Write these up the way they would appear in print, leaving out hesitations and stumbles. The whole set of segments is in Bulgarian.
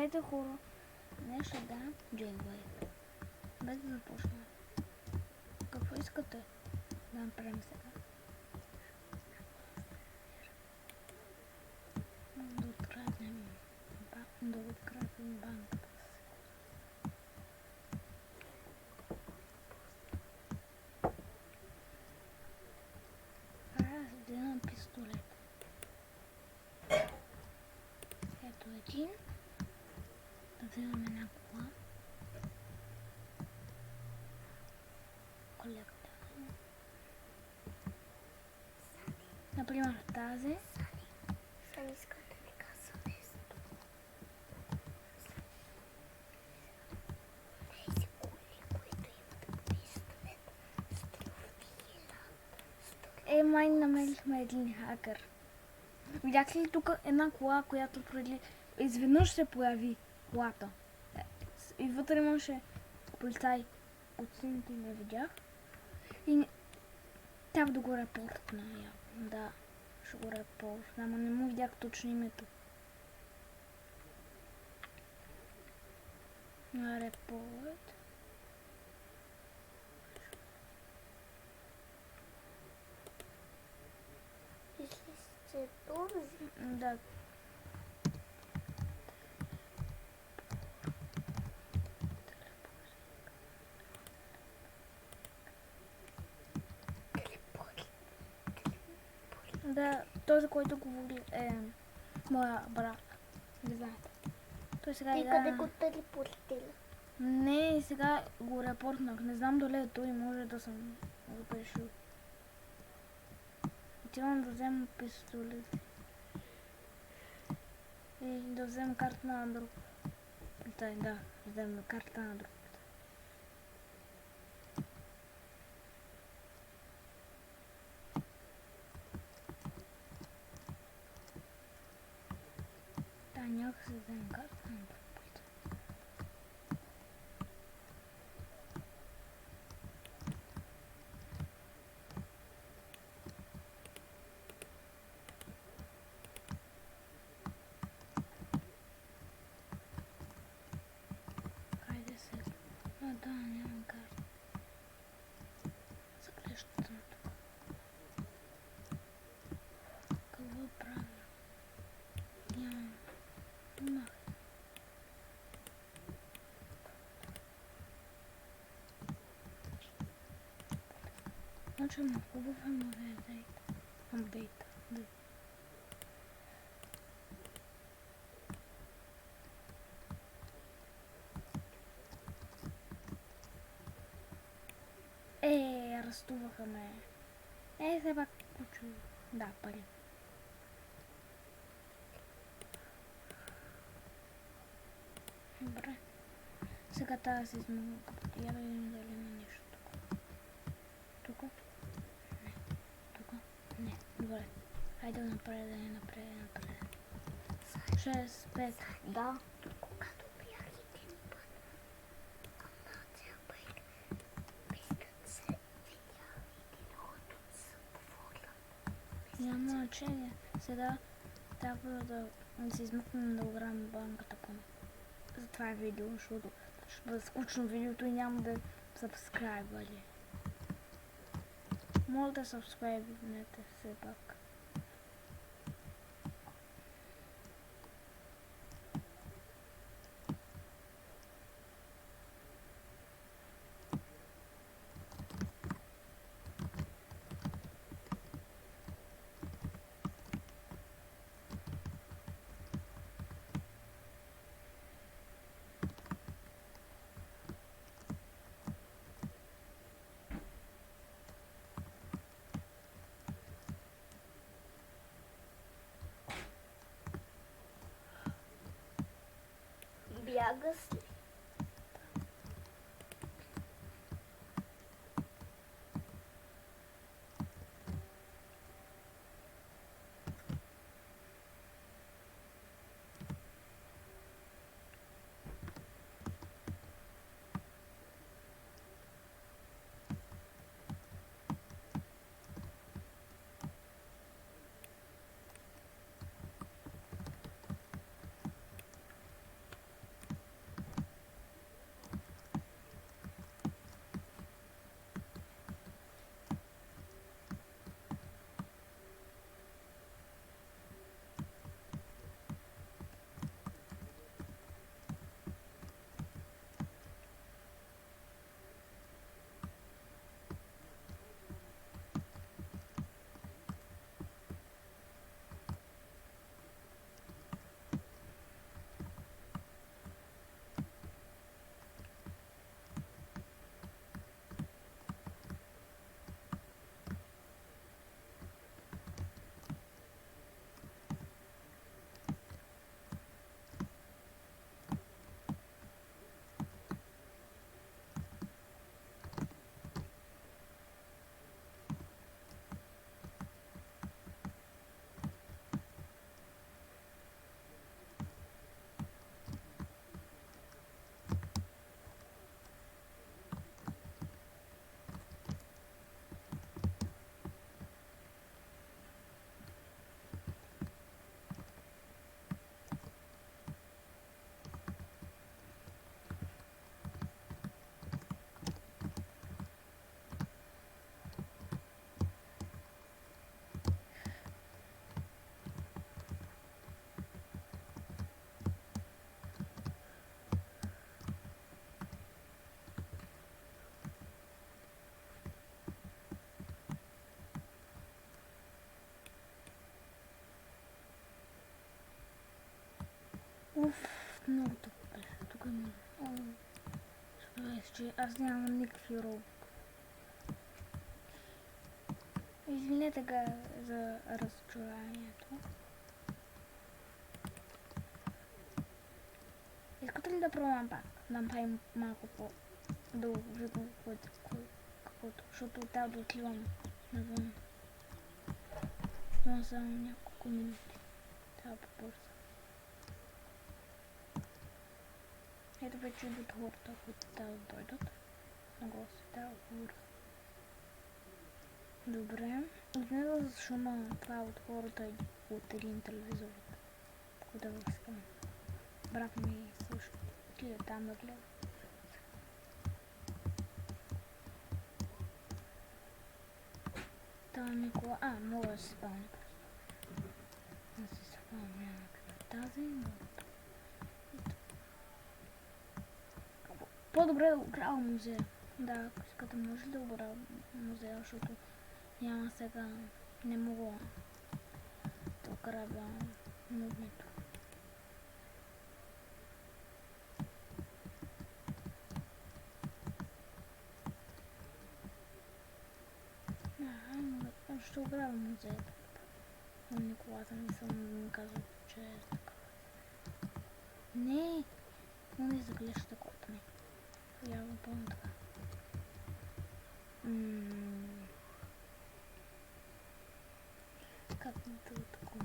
Здравейте хора! Днес ще дам Jailbreak. Без да започнем. Какво искате да направим сега? Да откраднем банката. Аз вземам пистолет. Ето един. Да вземем една кола. Колекта. Например тази. Сани иска да ми казва нещо. Тези коли, които имат пистолет, струва Май намерихме един хакър. Видяхте ли тук една кола, която преди изведнъж се появи колата. И вътре имаше полицай. От сините не видях. И трябва да го репортна. Да, ще го репортна, ама не му видях точно името. На репорт. Если сте този. Да. Да, този, който говори е моя брат. Не знаете. Той сега Ти къде го телепортира? Не, сега го репортнах. Не знам дали е той, може да съм го грешил. Отивам да взема пистолет. И да взема карта на друг. Да, взема карта на друг. Да, някак се взема карта на друг. Хайде сега. Да, нямам карта. Заглеждате на тук. Какво правя? Нямам. Имах. Значи на хубав апдейт. Да. Арестуваха ме. Все пак кучу. Да, пари. Добре. Сега тази си измъгна. Я да видим дали има нещо тук. Тук? Не. Тук? Не. Добре. Хайде напред. 6, 5. Да. Когато бях един път на Jailbreak, пискат се видя един ход от съповоря. Няма значение. Сега трябва да се измъкнем да ограбим банката поне. За това е видео, защото ще бъде скучно видеото и няма да сабскрайбвали. Може да сабскрайбнете все пак. Бягаш ли? много тук беше. Тук има... Че аз нямам никакви ролик. Извинете га за разчарованието. Искате ли да пробвам пак? Да направим малко по... да видим каквото, защото трябва да отливам навън. Това само няколко минути. Трябва по-бързо. Ето вече идват хората, които трябва да дойдат. На гости трябва хора. Добре. Отнеда за шума. Това е от хората и от един телевизор. Куда го искам. Брат ми също отиде там да гледа. Това Никола... мога да се спълня просто. Да се спълня тази, но... По-добре да оправя музея. Да, ако искате, може да оправя музея, защото няма сега... Не мога да оправя мувито. Ще оправя музеята. Николата не съм ми казал, че е така. Не! Но не заглежда кота ми. Явно пълно така. Как ми това такова?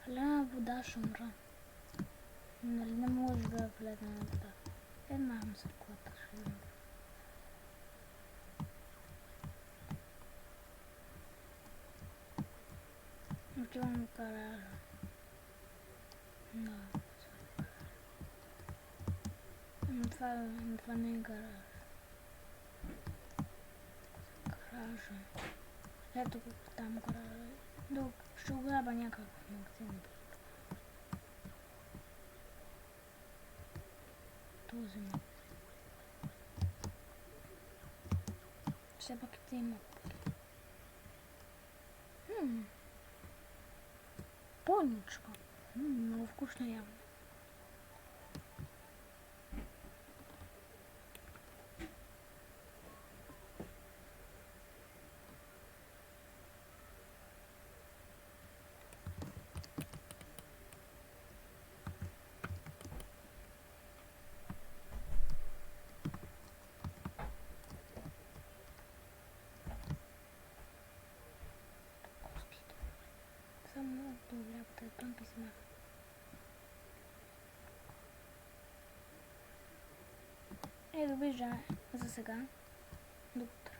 Хляна вода ще умра. Нали не може да влезе на вода. Махам се колата ще умра. Отивам в гаража. Да. Това не е гараж. Гаража. Ето го там гаража. Ще ограба някакъв магазин. Този магазин. Все пак те има. Поничко. Много вкусно явно. Само до лятата е там писма. Довиждане за сега. До утре.